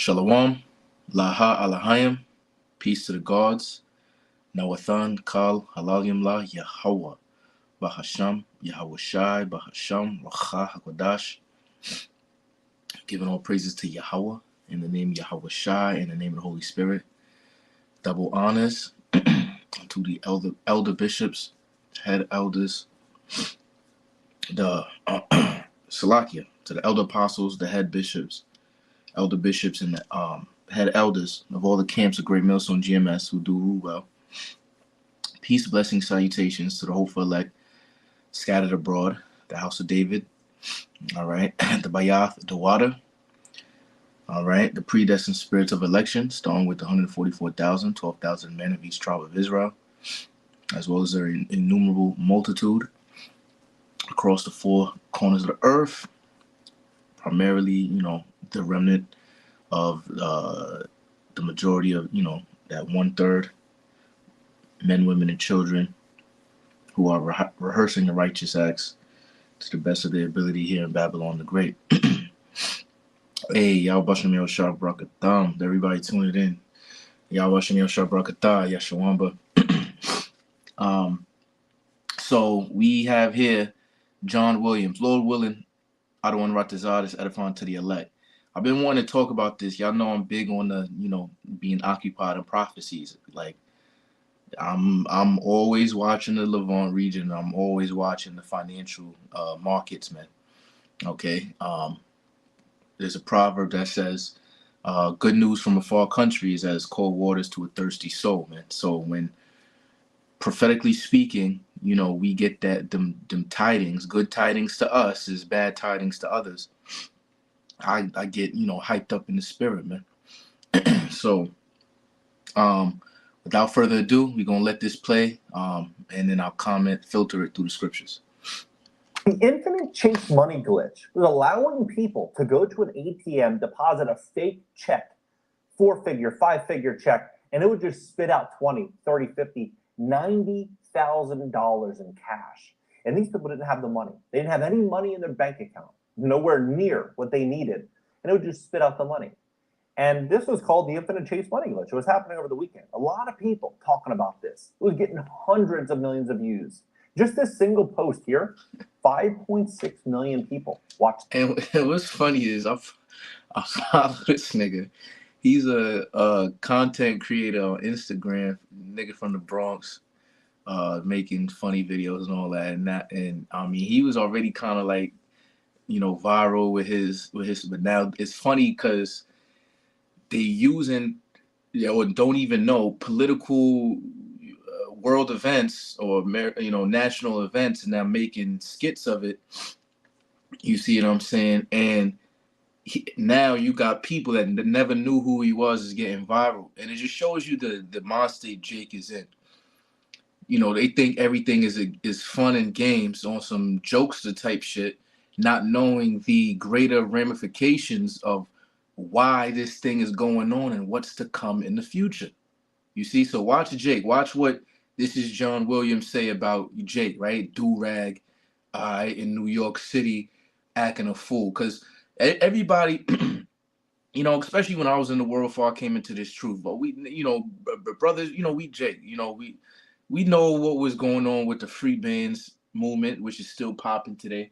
Shalom, Laha Alahayim, peace to the gods, Nawathan, Kal, Halalim La, Yahweh, Bahasham, Yahweh Shai, Bahasham, Racha HaKodash, giving all praises to Yahweh, in the name of Yahweh Shai, in the name of the Holy Spirit. Double honors to the elder bishops, head elders, the Salakia, to the elder apostles, the head bishops, elder bishops, and the head elders of all the camps of Great Millstone GMS who do rule well. Peace, blessings, salutations to the hopeful elect scattered abroad, the house of David, all right, the Bayath, the water, all right, the predestined spirits of election, starting with the 144,000, 12,000 men of each tribe of Israel, as well as their innumerable multitude across the four corners of the earth, primarily, the remnant of the majority of, that 1/3 men, women, and children who are rehearsing the righteous acts to the best of their ability here in Babylon the Great. Hey, y'all Basham Yo Sharp Brakatham. Everybody tuning in. Y'all Basham Yo Sharp Brakatah, Yashawamba. So we have here John Williams. Lord willing, Adawan Ratazad is edifying to the elect. I've been wanting to talk about this. Y'all know I'm big on the, being occupied in prophecies. Like, I'm always watching the Levant region. I'm always watching the financial markets, man. Okay. There's a proverb that says, good news from a far country is as cold waters to a thirsty soul, man. So when prophetically speaking, we get them tidings. Good tidings to us is bad tidings to others. I get, hyped up in the spirit, man. So, without further ado, we're going to let this play, and then I'll filter it through the scriptures. The infinite chase money glitch was allowing people to go to an ATM, deposit a fake check, 4-figure, 5-figure check, and it would just spit out $20, $30, $50, $90,000 in cash. And these people didn't have the money. They didn't have any money in their bank account, nowhere near what they needed, and it would just spit out the money. And this was called the infinite chase money glitch. It was happening over the weekend. A lot of people talking about this. It was getting hundreds of millions of views. Just this single post here, 5.6 million people watched. And what's funny is I follow this nigga. He's a content creator on Instagram, nigga from the Bronx, making funny videos and all that. And I mean, he was already kind of like, viral with his. But now it's funny because they using, or don't even know political world events or national events, and now making skits of it. You see what I'm saying? And now you got people that never knew who he was is getting viral, and it just shows you the mind state Jake is in. They think everything is fun and games on some jokester type shit, not knowing the greater ramifications of why this thing is going on and what's to come in the future. You see, so watch Jake. Watch what this is John Williams say about Jake, right? Do-rag in New York City acting a fool. Because everybody, especially when I was in the world before I came into this truth, but we, brothers, we Jake, we know what was going on with the free bands movement, which is still popping today.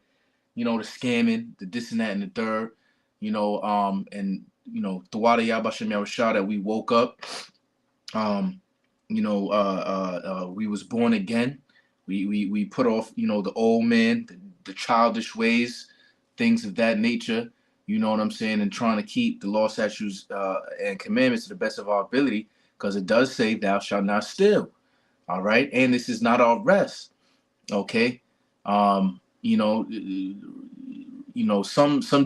The scamming, the this and that and the third, and Tawada Yabashim Yahushua that we woke up. We was born again. We put off, the old man, the childish ways, things of that nature. You know what I'm saying? And trying to keep the law, statutes, and commandments to the best of our ability, because it does say, "Thou shalt not steal." All right, and this is not our rest. Okay, some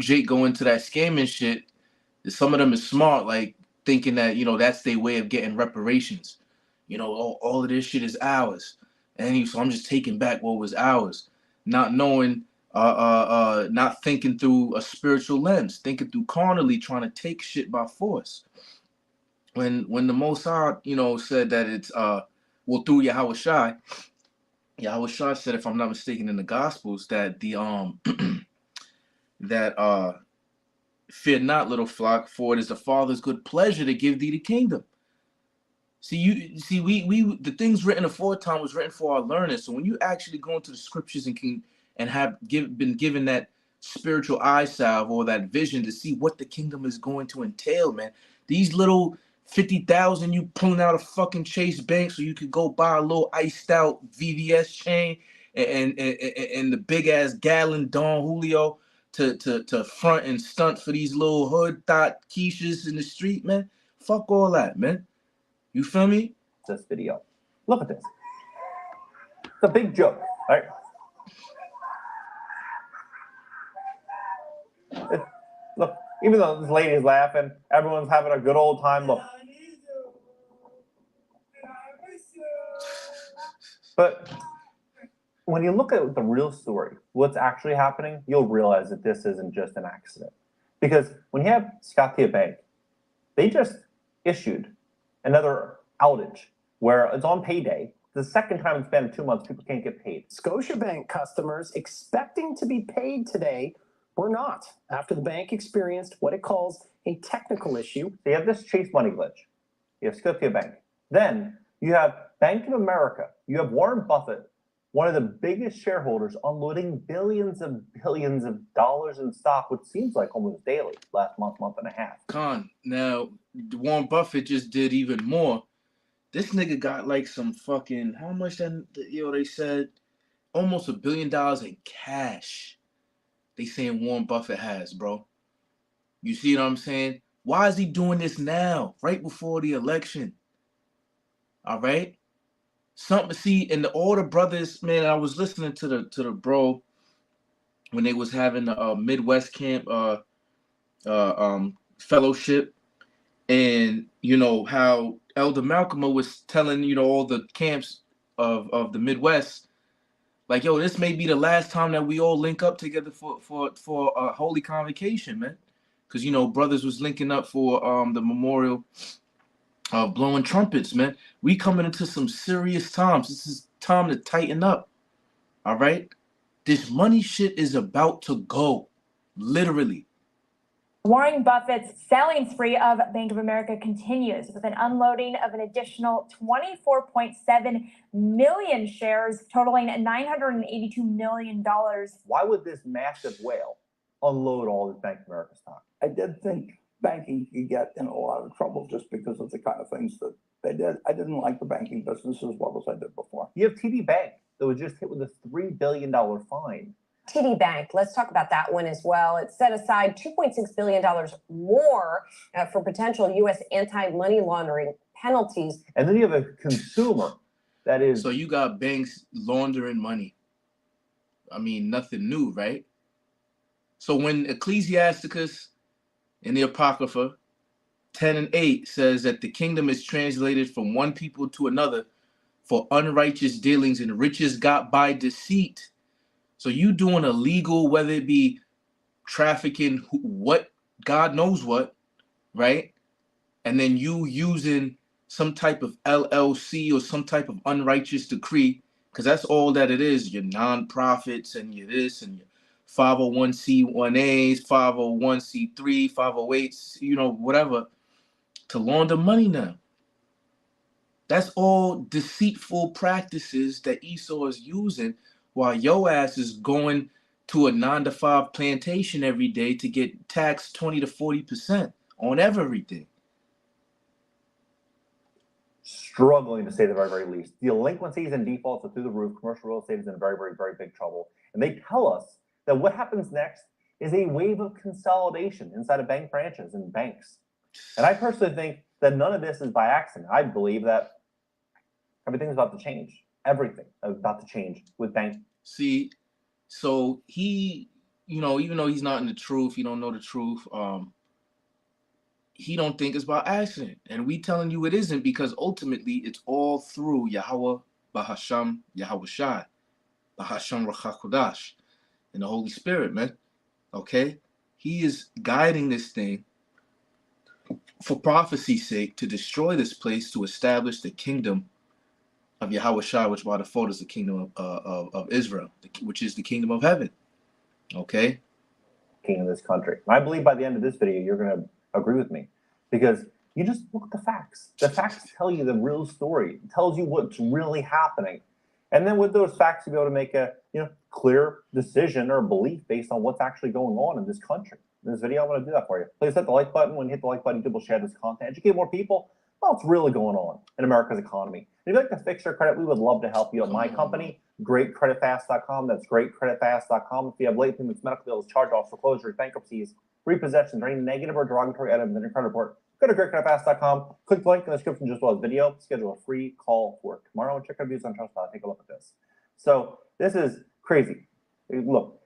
Jake go into that scamming shit. Some of them is smart, like thinking that that's their way of getting reparations. All of this shit is ours, and so I'm just taking back what was ours, not knowing, not thinking through a spiritual lens, thinking through carnally, trying to take shit by force. When the Most High, said that it's through Yahweh Shai said, if I'm not mistaken, in the Gospels that the that Fear not, little flock, for it is the Father's good pleasure to give thee the kingdom. We the things written aforetime was written for our learning. So when you actually go into the scriptures and have been given that spiritual eye salve or that vision to see what the kingdom is going to entail, man, these little 50,000 you pulling out a fucking Chase Bank so you could go buy a little iced out VVS chain and the big ass gallon Don Julio to front and stunt for these little hood thought quiches in the street, man. Fuck all that, man. You feel me? This video. Look at this. It's a big joke, right? Look, even though this lady's laughing, everyone's having a good old time. Look. But when you look at the real story, what's actually happening, you'll realize that this isn't just an accident. Because when you have Scotia Bank, they just issued another outage where it's on payday. The second time it's been in 2 months, people can't get paid. Scotiabank customers expecting to be paid today were not after the bank experienced what it calls a technical issue. So you have this Chase money glitch. You have Scotiabank. Then you have Bank of America. You have Warren Buffett, one of the biggest shareholders, unloading billions of dollars in stock, which seems like almost daily, last month and a half. Con, now Warren Buffett just did even more. This nigga got like some fucking, how much then, they said almost $1 billion in cash. They saying Warren Buffett has, bro. You see what I'm saying? Why is he doing this now, right before the election? All right? Something to see, and all the brothers, man, I was listening to the bro when they was having the Midwest camp fellowship, and you know how Elder Malcolm was telling all the camps of the Midwest, like, yo, this may be the last time that we all link up together for a holy convocation, man, because brothers was linking up for the memorial blowing trumpets, man. We coming into some serious times. This is time to tighten up. All right, this money shit is about to go, literally. Warren Buffett's selling spree of Bank of America continues with an unloading of an additional 24.7 million shares, totaling $982 million. Why would this massive whale unload all this Bank of America stock? I did think banking could get in a lot of trouble just because of the kind of things that they did. I didn't like the banking business as well as I did before. You have TD Bank that was just hit with a $3 billion fine. TD Bank, let's talk about that one as well. It set aside $2.6 billion more for potential U.S. anti-money laundering penalties. And then you have a consumer that is... So you got banks laundering money. I mean, nothing new, right? So when Ecclesiasticus in the Apocrypha 10:8 says that the kingdom is translated from one people to another for unrighteous dealings and riches got by deceit. So you doing illegal, whether it be trafficking, what God knows what, right? And then you using some type of LLC or some type of unrighteous decree, because that's all that it is. Your nonprofits and your this and your 501c1As, 501c3, 508s, whatever, to launder money now. That's all deceitful practices that Esau is using, while your ass is going to a 9-to-5 plantation every day to get taxed 20 to 40% on everything. Struggling to say the very, very least. Delinquencies and defaults are through the roof. Commercial real estate is in very, very, very big trouble. And they tell us that what happens next is a wave of consolidation inside of bank branches and banks. And I personally think that none of this is by accident. I believe that everything's about to change. Everything is about to change with bank. See, so he, even though he's not in the truth, he don't know the truth, he don't think it's about accident. And we telling you it isn't, because ultimately it's all through Yahweh, Bahasham, Yahweh Shai, Bahasham Rachakodash, and the Holy Spirit, man. Okay? He is guiding this thing for prophecy's sake to destroy this place, to establish the kingdom of Yahweh Shai, which by default is the kingdom of Israel, which is the kingdom of heaven. Okay? in this country. And I believe by the end of this video, you're going to agree with me, because you just look at the facts. The facts tell you the real story. It tells you what's really happening. And then with those facts, you'll be able to make a clear decision or belief based on what's actually going on in this country. In this video, I'm going to do that for you. Please hit the like button. When you hit the like button, you will share this content, educate more people about what's really going on in America's economy. And if you'd like to fix your credit, we would love to help you at my company, GreatCreditFast.com. That's GreatCreditFast.com. If you have late payments, medical bills, charge-offs, foreclosures, bankruptcies, repossessions, or any negative or derogatory items in your credit report, go to GreatCreditFast.com. Click the link in the description just below this video. Schedule a free call for it tomorrow and check our reviews on Trustpilot. Take a look at this. So this is crazy. Look,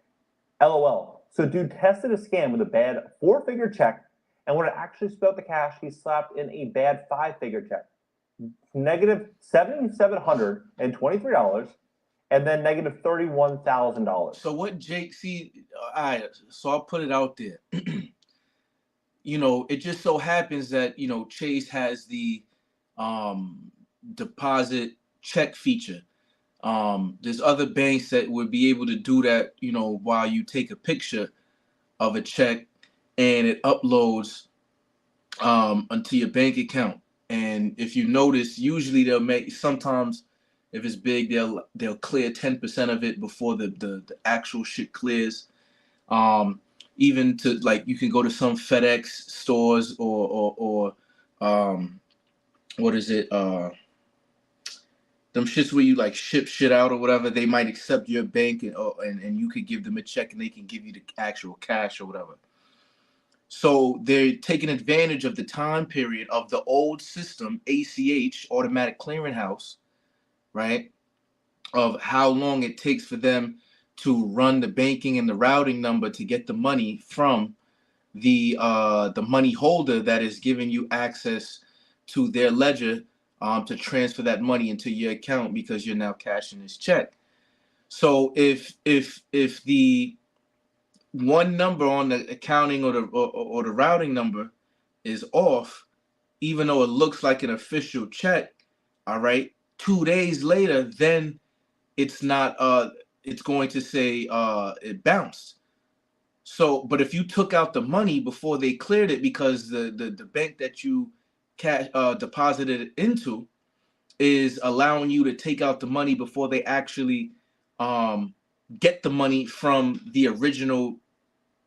LOL. So dude tested a scam with a bad 4-figure check, and when it actually spelled the cash, he slapped in a bad 5-figure check. Negative $7,723, and then negative $31,000. So what Jake, so I'll put it out there. It just so happens that, Chase has the deposit check feature. There's other banks that would be able to do that, while you take a picture of a check and it uploads onto your bank account. And if you notice, usually sometimes if it's big, they'll clear 10% of it before the actual shit clears. Even to, like, you can go to some FedEx stores or what is it? Them shits where you like ship shit out or whatever. They might accept your bank and you could give them a check and they can give you the actual cash or whatever. So they're taking advantage of the time period of the old system, ACH, Automatic Clearinghouse, right? Of how long it takes for them to run the banking and the routing number to get the money from the money holder that is giving you access to their ledger to transfer that money into your account because you're now cashing this check. So if the one number on the accounting or the routing number is off, even though it looks like an official check, all right, 2 days later, then it's not it's going to say it bounced. So, but if you took out the money before they cleared it, because the bank that you deposited it into is allowing you to take out the money before they actually get the money from the original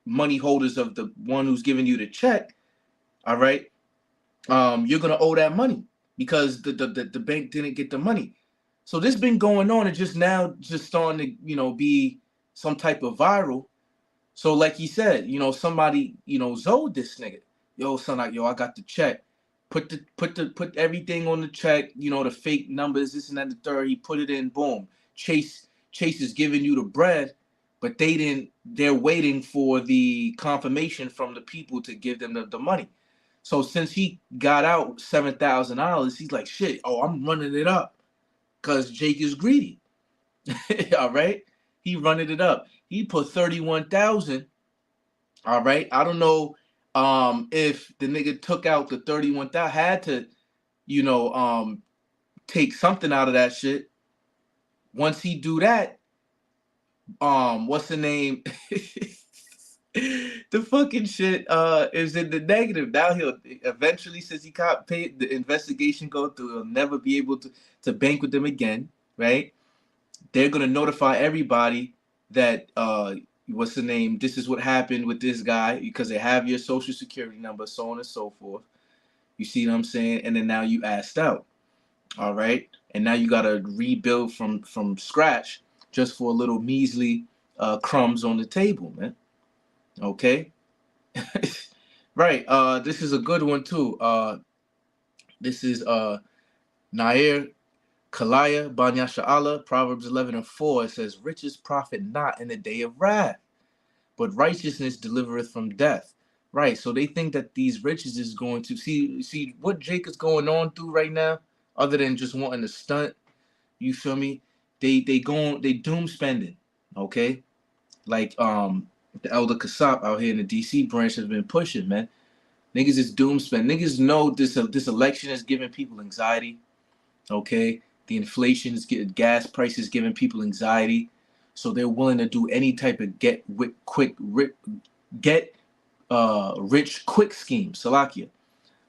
money holders of the one who's giving you the check, all right, you're gonna owe that money because the bank didn't get the money. So this been going on, and just starting to be some type of viral. So like he said, somebody zoed this nigga. Yo, son, I got the check. Put everything on the check. The fake numbers, this and that, the third. He put it in. Boom. Chase is giving you the bread, but they're waiting for the confirmation from the people to give them the money. So since he got out $7,000, he's like, shit, I'm running it up because Jake is greedy. All right. He running it up. He put 31,000. All right. I don't know if the nigga took out the 31,000, had to, take something out of that shit. Once he do that, what's the name? The fucking shit is in the negative. Now he'll eventually, since he can't pay the investigation go through, he'll never be able to bank with them again, right? They're gonna notify everybody that what's the name? This is what happened with this guy because they have your social security number, so on and so forth. You see what I'm saying? And then now you asked out, all right? And now you gotta rebuild from scratch just for a little measly crumbs on the table, man. Okay. Right. This is a good one too. This is Nair Kalaya Banya Sha'ala, Proverbs 11:4. It says, riches profit not in the day of wrath, but righteousness delivereth from death. Right. So they think that these riches is going to see what Jake is going on through right now, other than just wanting to stunt. You feel me? They doom spending. Okay. Like the Elder Kasap out here in the DC branch has been pushing, man. Niggas is doom spend. Niggas know this election is giving people anxiety. Okay. The inflation is getting gas prices giving people anxiety. So they're willing to do any type of get rich quick scheme, Salakia.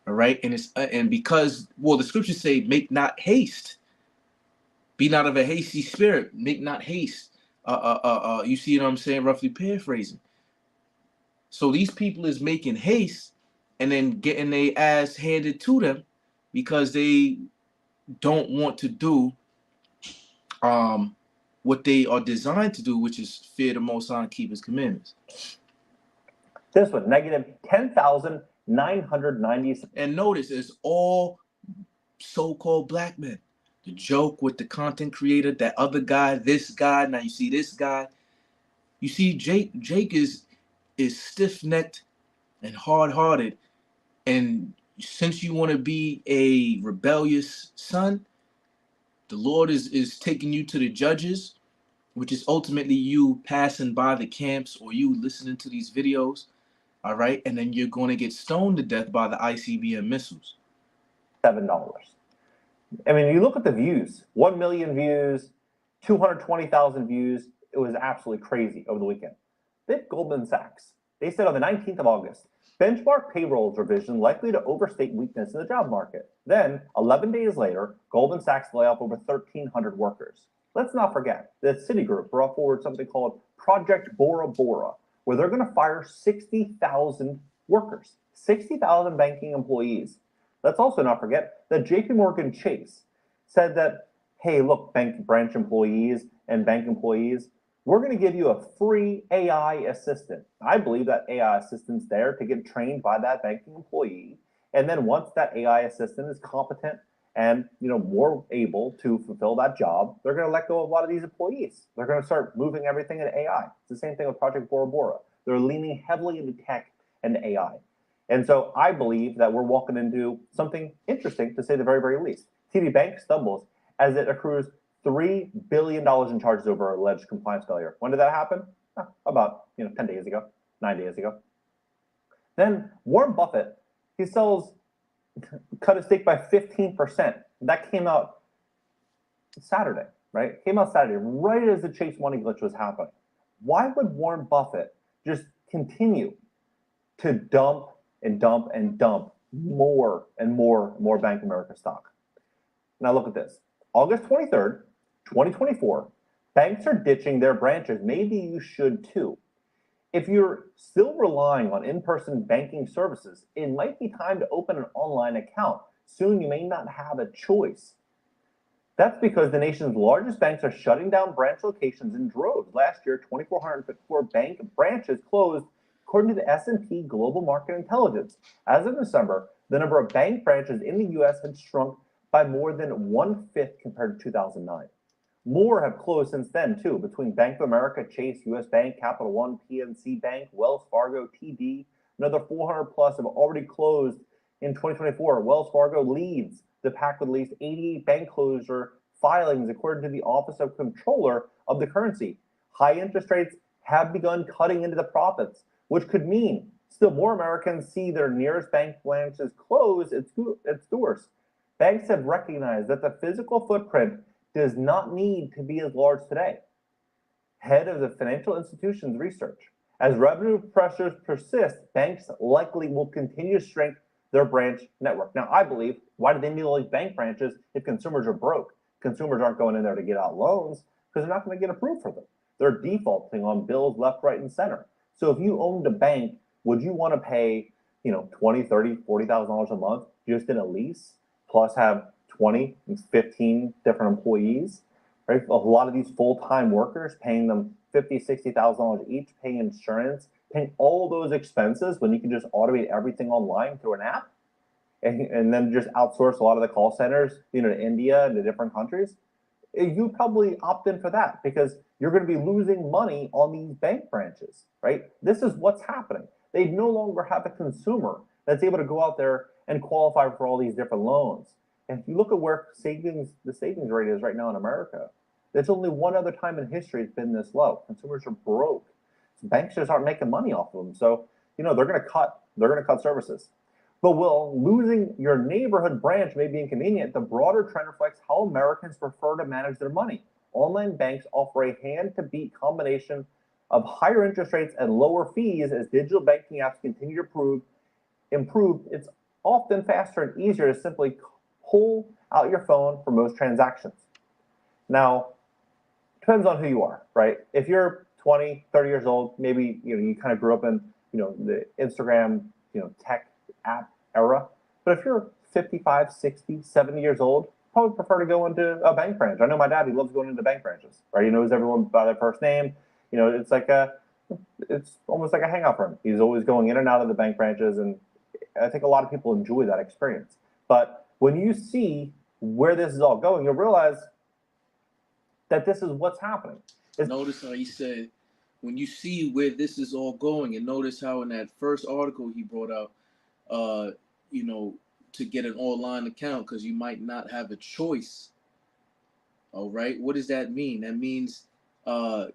All right, and it's and because the scriptures say, "Make not haste, be not of a hasty spirit, make not haste." You see what I'm saying? Roughly paraphrasing. So these people is making haste and then getting their ass handed to them because they don't want to do what they are designed to do, which is fear the Most High and keep His commandments. This one, negative 10,990. And notice, it's all so-called black men. The joke with the content creator, that other guy, this guy. Now you see this guy. You see Jake. Jake is stiff-necked and hard-hearted. And since you want to be a rebellious son, the Lord is taking you to the judges, which is ultimately you passing by the camps or you listening to these videos. All right, and then you're going to get stoned to death by the ICBM missiles. $7. I mean, you look at the views, 1 million views, 220,000 views. It was absolutely crazy over the weekend. Then Goldman Sachs, they said on the 19th of August, benchmark payrolls revision likely to overstate weakness in the job market. Then, 11 days later, Goldman Sachs lay off over 1,300 workers. Let's not forget that Citigroup brought forward something called Project Bora Bora, where they're going to fire 60,000 workers, 60,000 banking employees. Let's also not forget that JP Morgan Chase said that, hey, look, bank branch employees and bank employees, we're going to give you a free AI assistant. I believe that AI assistant's there to get trained by that banking employee. And then once that AI assistant is competent and more able to fulfill that job, they're going to let go of a lot of these employees. They're going to start moving everything into AI. It's the same thing with Project Bora Bora. They're leaning heavily into tech and AI. And so I believe that we're walking into something interesting, to say the very, very least. TD Bank stumbles as it accrues $3 billion in charges over alleged compliance failure. When did that happen? About 10 days ago, 9 days ago. Then Warren Buffett, he cut his stake by 15%. That came out Saturday, right? Came out Saturday, right as the Chase money glitch was happening. Why would Warren Buffett just continue to dump and dump and dump more and more Bank of America stock? Now look at this. August 23rd, 2024, banks are ditching their branches. Maybe you should too. If you're still relying on in-person banking services, it might be time to open an online account. Soon you may not have a choice. That's because the nation's largest banks are shutting down branch locations in droves. Last year, 2,454 bank branches closed, according to the S&P Global Market Intelligence. As of December, the number of bank branches in the U.S. had shrunk by more than 1/5 compared to 2009. More have closed since then, too, between Bank of America, Chase, U.S. Bank, Capital One, PNC Bank, Wells Fargo, TD. Another 400 plus have already closed in 2024. Wells Fargo leads the pack with at least 88 bank closure filings, according to the Office of Comptroller of the Currency. High interest rates have begun cutting into the profits, which could mean still more Americans see their nearest bank branches close its doors. Banks have recognized that the physical footprint does not need to be as large today. Head of the Financial Institutions Research. As revenue pressures persist, banks likely will continue to shrink their branch network. Now, I believe, why do they need all these bank branches if consumers are broke? Consumers aren't going in there to get out loans because they're not going to get approved for them. They're defaulting on bills left, right, and center. So if you owned a bank, would you want to pay, $20, $30, $40,000 a month just in a lease, plus have 20, 15 different employees, right? A lot of these full-time workers, paying them $50,000, $60,000 each, paying insurance, paying all those expenses when you can just automate everything online through an app, and then just outsource a lot of the call centers, to India and to different countries. You probably opt in for that because you're going to be losing money on these bank branches, right? This is what's happening. They no longer have a consumer that's able to go out there and qualify for all these different loans. And if you look at where the savings rate is right now in America, there's only one other time in history it's been this low. Consumers are broke. So banks just aren't making money off of them. So, they're going to cut services. But while losing your neighborhood branch may be inconvenient, the broader trend reflects how Americans prefer to manage their money. Online banks offer a hand-to-beat combination of higher interest rates and lower fees as digital banking apps continue to improve, it's often faster and easier to simply pull out your phone for most transactions. Now, depends on who you are, right? If you're 20, 30 years old, maybe you kind of grew up in the Instagram tech app era. But if you're 55, 60, 70 years old, probably prefer to go into a bank branch. I know my dad, he loves going into bank branches, right? He knows everyone by their first name. It's almost like a hangout for him. He's always going in and out of the bank branches, and I think a lot of people enjoy that experience. But when you see where this is all going, you'll realize that this is what's happening. Notice how he said, when you see where this is all going, and notice how in that first article he brought out, to get an online account, because you might not have a choice. All right. What does that mean? That means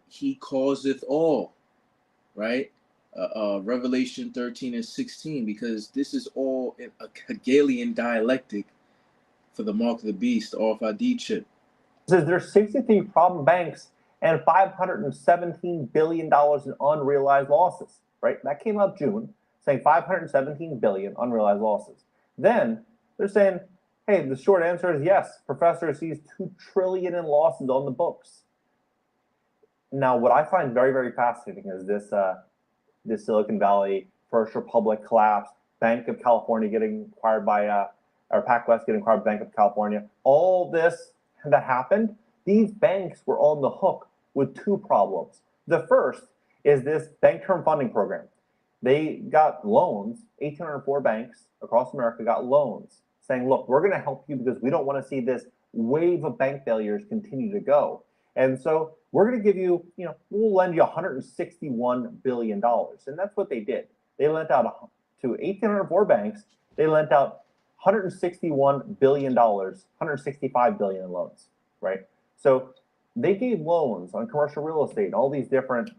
he causeth all, right? Revelation 13 and 16, because this is all a Hegelian dialectic for the mark of the beast, the RFID chip. It says there's 63 problem banks and $517 billion in unrealized losses, right? That came out June, saying $517 billion unrealized losses. Then they're saying, hey, the short answer is yes. Professor sees $2 trillion in losses on the books. Now, what I find very, very fascinating is this Silicon Valley, First Republic collapse, Bank of California getting acquired by, or PacWest getting acquired by Bank of California. All this that happened, these banks were on the hook with two problems. The first is this Bank Term Funding Program. They got loans, 1,804 banks across America got loans saying, look, we're going to help you because we don't want to see this wave of bank failures continue to go. And so we're going to give you, we'll lend you $161 billion. And that's what they did. They lent out to 1,804 banks. They lent out $161 billion, $165 billion in loans, right? So they gave loans on commercial real estate and all these different,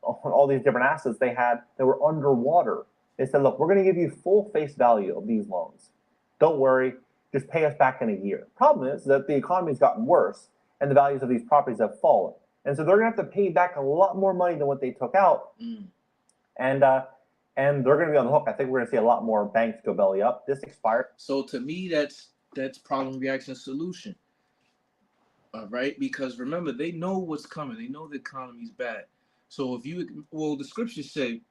all these different assets they had that were underwater. They said, look, we're going to give you full face value of these loans. Don't worry, just pay us back in a year. Problem is that the economy's gotten worse and the values of these properties have fallen. And so they're going to have to pay back a lot more money than what they took out. And they're going to be on the hook. I think we're going to see a lot more banks go belly up. This expired. So to me, that's problem, reaction, solution. All right, because remember, they know what's coming. They know the economy's bad. So the scriptures say,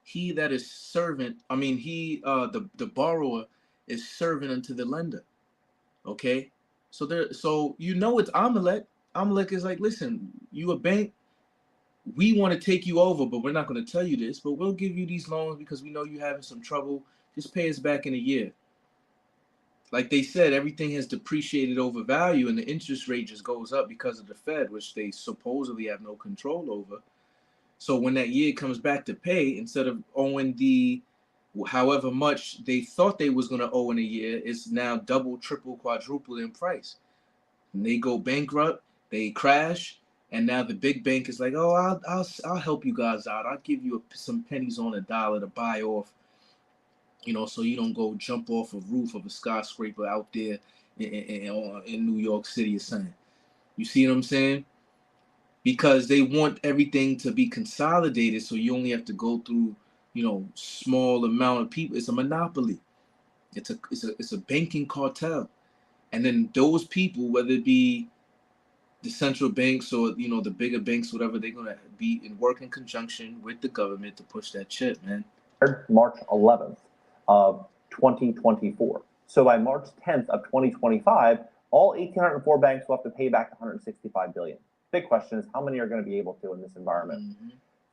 he that is servant, the borrower is servant unto the lender. Okay, so it's Amalek. Amalek is like, listen, you a bank, we want to take you over, but we're not going to tell you this, but we'll give you these loans because we know you're having some trouble. Just pay us back in a year. Like they said, everything has depreciated over value, and the interest rate just goes up because of the Fed, which they supposedly have no control over. So when that year comes back to pay, instead of owing the however much they thought they was going to owe in a year, it's now double, triple, quadruple in price. And they go bankrupt, they crash, and now the big bank is like, oh, I'll help you guys out. I'll give you some pennies on a dollar to buy off, so you don't go jump off a roof of a skyscraper out there in New York City or something. You see what I'm saying? Because they want everything to be consolidated, so you only have to go through, small amount of people. It's a monopoly. It's a banking cartel, and then those people, whether it be the central banks or the bigger banks, whatever, they're gonna be in work in conjunction with the government to push that chip, man. March 11th of 2024. So by March 10th of 2025, all 1,804 banks will have to pay back $165 billion. Big question is how many are going to be able to in this environment? Mm-hmm.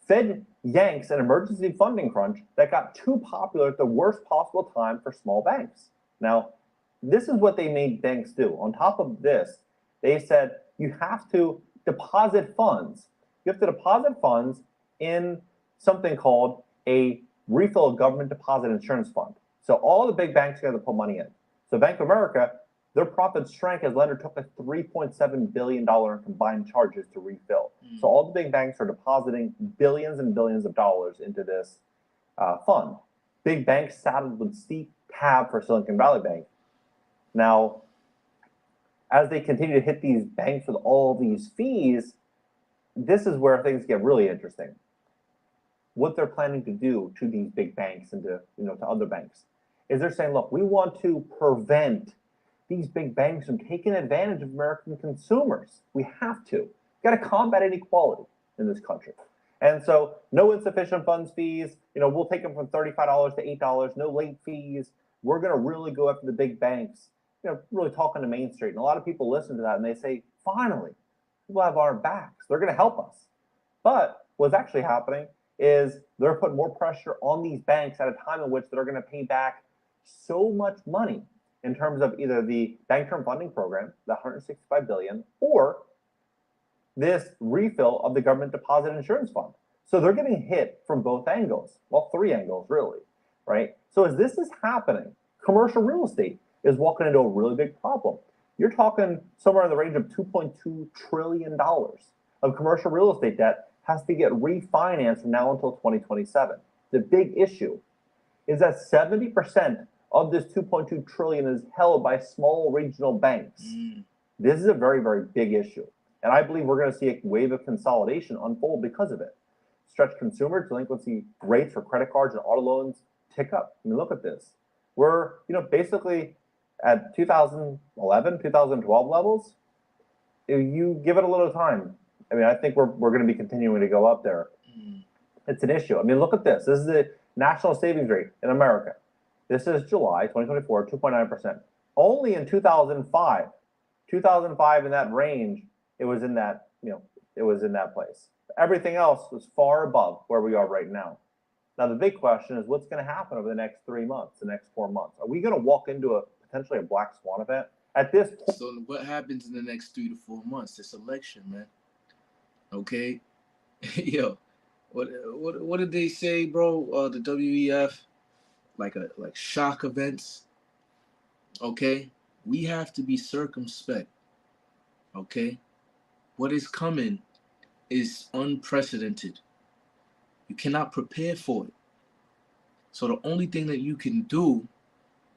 Fed yanks an emergency funding crunch that got too popular at the worst possible time for small banks. Now, this is what they made banks do. On top of this, they said you have to deposit funds. You have to deposit funds in something called a refill government deposit insurance fund. So all the big banks are going to put money in. So Bank of America, their profits shrank as lender took a $3.7 billion in combined charges to refill. So all the big banks are depositing billions and billions of dollars into this fund. Big banks saddled with steep tab for Silicon Valley Bank. Now, as they continue to hit these banks with all these fees, this is where things get really interesting. What they're planning to do to these big banks and to to other banks is they're saying, look, we want to prevent these big banks from taking advantage of American consumers. We have to. We've got to combat inequality in this country. And so no insufficient funds fees, we'll take them from $35 to $8, no late fees. We're going to really go after the big banks, really talking to Main Street. And a lot of people listen to that and they say, finally, people have our backs. They're going to help us. But what's actually happening is they're putting more pressure on these banks at a time in which they're going to pay back so much money in terms of either the Bank Term Funding Program, the $165 billion, or this refill of the Government Deposit Insurance Fund. So they're getting hit from both angles. Well, three angles, really, right? So as this is happening, commercial real estate is walking into a really big problem. You're talking somewhere in the range of $2.2 trillion of commercial real estate debt has to get refinanced from now until 2027. The big issue is that 70% of this 2.2 trillion is held by small regional banks. This is a very, very big issue. And I believe we're going to see a wave of consolidation unfold because of it. Stretched consumer delinquency rates for credit cards and auto loans tick up. I mean, look at this. We're, basically at 2011, 2012 levels. You give it a little time. I mean, I think we're going to be continuing to go up there. It's an issue. I mean, look at this. This is the national savings rate in America. This is July 2024, 2.9%. Only in 2005 in that range, it was in that, it was in that place. Everything else was far above where we are right now. Now, the big question is what's going to happen over the next 3 months, the next 4 months? Are we going to walk into potentially a black swan event? At this point, so what happens in the next 3 to 4 months? This election, man. Okay, yo, what did they say, bro? The WEF, like shock events. Okay, we have to be circumspect. Okay, what is coming is unprecedented. You cannot prepare for it. So the only thing that you can do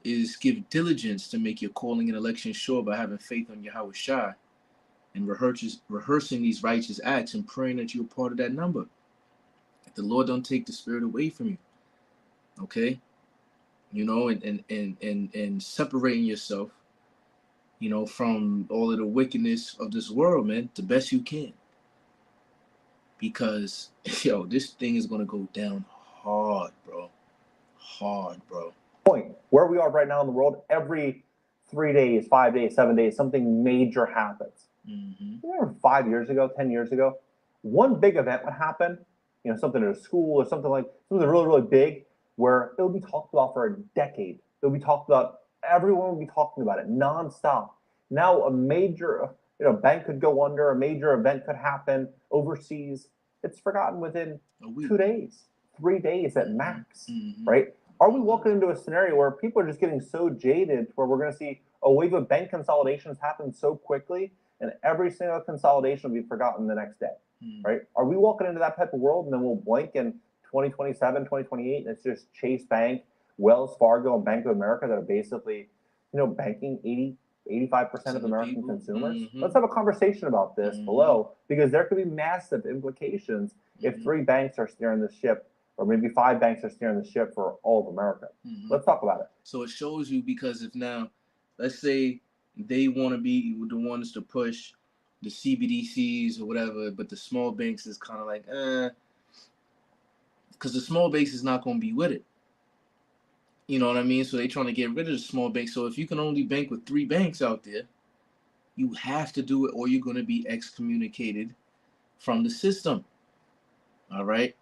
is give diligence to make your calling and election sure by having faith on Yahweh Shai and rehearsing these righteous acts and praying that you're part of that number. That the Lord don't take the spirit away from you. Okay? And separating yourself, from all of the wickedness of this world, man, the best you can. Because, this thing is going to go down hard, bro. Hard, bro. Point where we are right now in the world, every 3 days, 5 days, 7 days, something major happens. Remember 5 years ago, 10 years ago, one big event would happen, something at a school or something really, really big, where it would be talked about for a decade. It would be talked about, everyone would be talking about it nonstop. Now a major, bank could go under, a major event could happen overseas. It's forgotten within 2 days, 3 days at max, right? Are we walking into a scenario where people are just getting so jaded where we're going to see a wave of bank consolidations happen so quickly and every single consolidation will be forgotten the next day, right? Are we walking into that type of world and then we'll blink in 2027, 2028, and it's just Chase Bank, Wells Fargo, and Bank of America that are basically, banking 85% of American consumers? Let's have a conversation about this below, because there could be massive implications if 3 banks are steering the ship, or maybe 5 banks are steering the ship for all of America. Let's talk about it. So it shows you, because if now, let's say they want to be the ones to push the CBDCs or whatever, but the small banks is kind of like, because the small banks is not going to be with it. You know what I mean? So they're trying to get rid of the small banks. So if you can only bank with 3 banks out there, you have to do it or you're going to be excommunicated from the system. All right?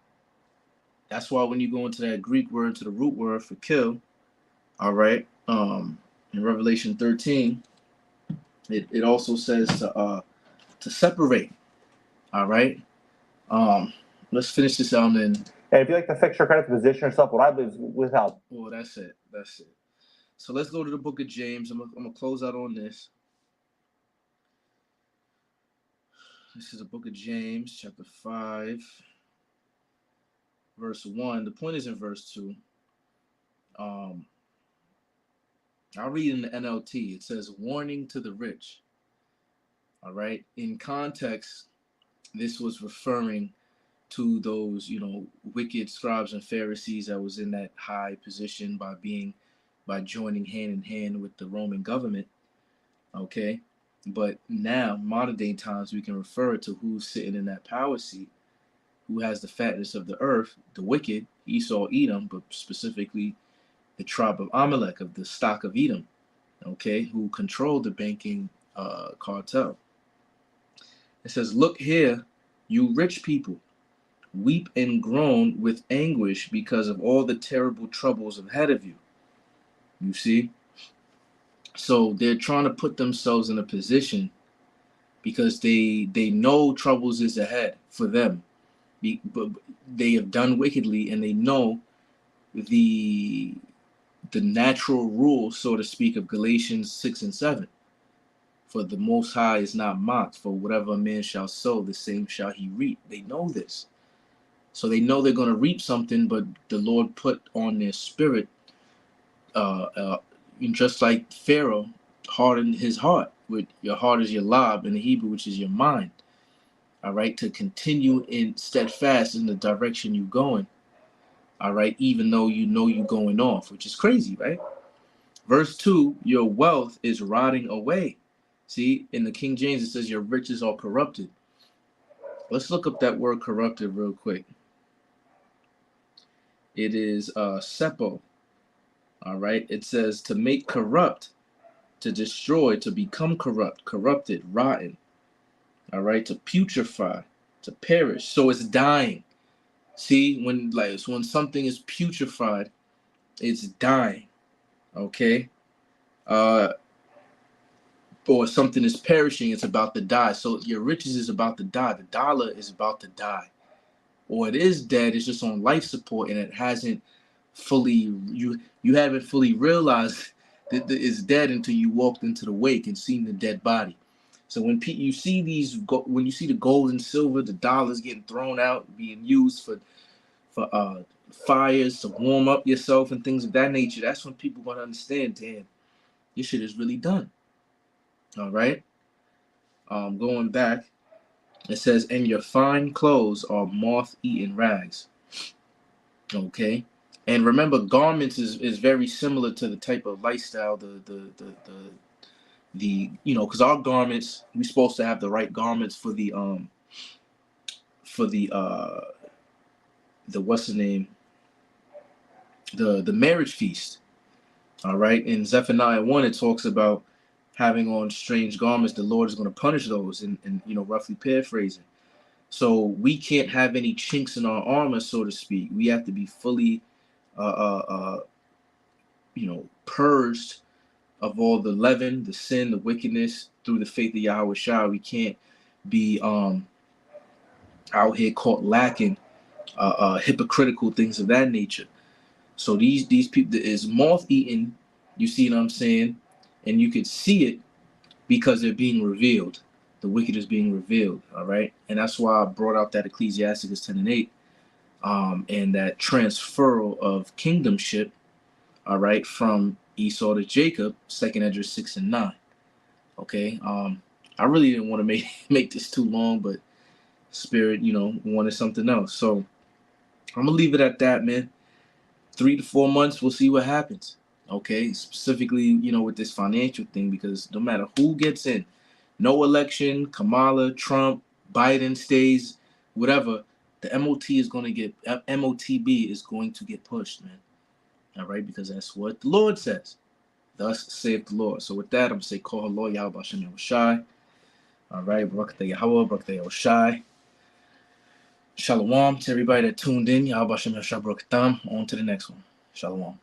That's why when you go into that Greek word, to the root word for kill, all right, in Revelation 13, it also says to separate. All right? Let's finish this out and then. And if you like to fix your credit to position yourself, what I believe is without. Well, that's it. So let's go to the book of James. I'm gonna close out on this. This is the book of James, chapter 5, verse 1. The point is in verse 2. I'll read in the NLT. It says, warning to the rich. All right. In context, this was referring to those, wicked scribes and Pharisees that was in that high position by joining hand in hand with the Roman government. Okay. But now, modern day times, we can refer to who's sitting in that power seat, who has the fatness of the earth, the wicked, Esau, Edom, but specifically the tribe of Amalek, of the stock of Edom, okay, who controlled the banking cartel. It says, look here, you rich people, weep and groan with anguish because of all the terrible troubles ahead of you. You see? So they're trying to put themselves in a position because they know troubles is ahead for them. But they have done wickedly, and they know the natural rule, so to speak, of Galatians 6 and 7. For the Most High is not mocked, for whatever a man shall sow, the same shall he reap. They know this. So they know they're going to reap something, but the Lord put on their spirit, just like Pharaoh hardened his heart. With your heart is your lob in the Hebrew, which is your mind. All right, to continue in steadfast in the direction you're going. All right, even though you know you're going off, which is crazy, right? Verse 2, your wealth is rotting away. See, in the King James, it says your riches are corrupted. Let's look up that word corrupted real quick. It is sepo. All right, it says to make corrupt, to destroy, to become corrupt, corrupted, rotten. All right, to putrefy, to perish. So it's dying. See, when something is putrefied, it's dying. Okay, or something is perishing, it's about to die. So your riches is about to die. The dollar is about to die, or it is dead. It's just on life support, and it hasn't fully. You haven't fully realized that it's dead until you walked into the wake and seen the dead body. So when you see when you see the gold and silver, the dollars getting thrown out, being used for fires to warm up yourself and things of that nature, that's when people gonna understand, damn, this shit is really done. All right. Going back, it says, and your fine clothes are moth-eaten rags. Okay. And remember, garments is very similar to the type of lifestyle, because our garments, we're supposed to have the right garments for the what's the name, the marriage feast. All right. In Zephaniah 1, it talks about having on strange garments. The Lord is going to punish those, and roughly paraphrasing. So we can't have any chinks in our armor, so to speak. We have to be fully purged of all the leaven, the sin, the wickedness through the faith of Yahweh Shai. We can't be out here caught lacking hypocritical things of that nature. So these people is moth-eaten, you see what I'm saying? And you could see it because they're being revealed. The wicked is being revealed, all right? And that's why I brought out that Ecclesiasticus 10 and 8, and that transferal of kingdomship, all right, from Esau to Jacob, 2nd Esdras 6 and 9. Okay, I really didn't want to make this too long, but Spirit, wanted something else. So I'm gonna leave it at that, man. 3 to 4 months, we'll see what happens. Okay, specifically, with this financial thing, because no matter who gets in, no election, Kamala, Trump, Biden stays, whatever, the MOTB is going to get pushed, man. All right, because that's what the Lord says. Thus saith the Lord. So with that, I'm going to say, call her Lord Yahweh Hashem Yahweh Shai. All right, Barakatah Yahweh, Barakatah Yahweh Shai. Shalom to everybody that tuned in. Yahweh Hashem Yahweh Shai Barakatam. On to the next one. Shalom.